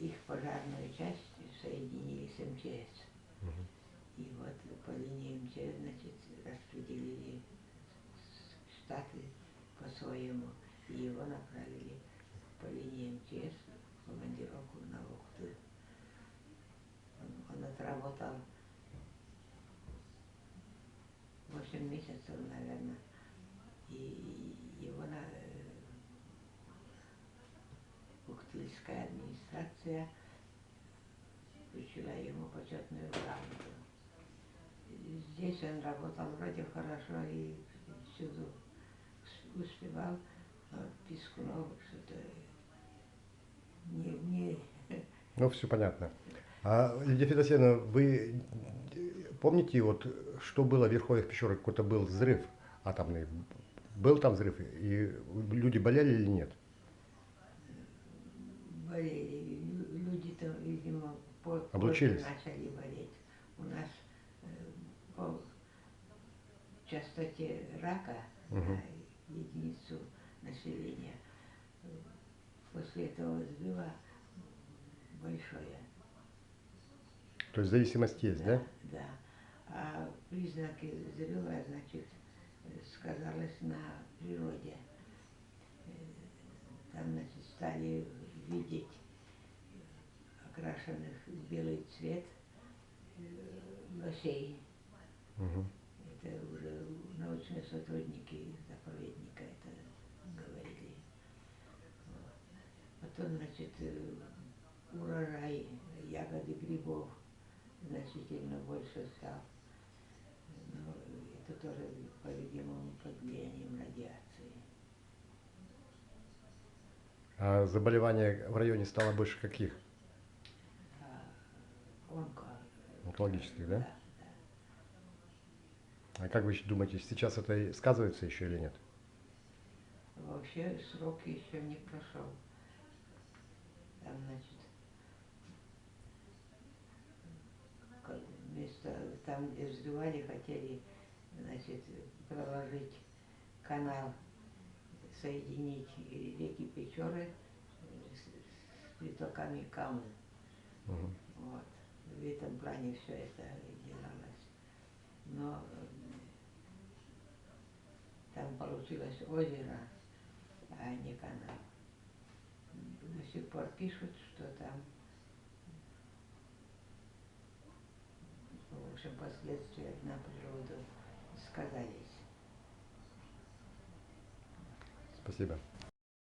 их пожарную часть соединили с МЧС. Мгм. И вот по линии МЧС, значит, распределили штаты по-своему. И его направили по линии МЧС в командировку на Ухту. Он отработал 8 месяцев, наверное. И его Ухтыльская администрация вручила ему почетную грамоту. Здесь он работал вроде хорошо и всюду успевал, но Пискунов что-то не. Ну, все понятно. А, Лидия Федосеевна, вы помните, вот, что было в Верховьях пещерах? Какой-то был взрыв атомный. Был там взрыв, и люди болели или нет? Болели. Люди-то, видимо, позже Облучились? начали болеть. У нас по частоте рака Мгм. на единицу населения после этого взрыва большое. То есть зависимость есть, Да, да? да. А признаки взрыва, значит, сказалось на природе. Там, значит, стали видеть окрашенных в белый цвет лосей. Мгм. Это уже научные сотрудники заповедника это говорили. Вот. Потом, значит, урожай ягод и грибов значительно больше стал. Но это тоже, по-видимому, под влиянием радиации. А заболеваний в районе стало больше каких? Онко, Онкологических, да? да, да. А как вы думаете, сейчас это и сказывается еще или нет? Вообще срок еще не прошел. Там, значит, вместо, там, где взрывали, хотели, значит, проложить канал, соединить реки Печоры с притоками Камы. Мгм. Вот. В этом плане все это делалось. Но там получилось озеро, а не канал. До сих пор пишут, что там, в общем, последствия на природу сказались. Спасибо.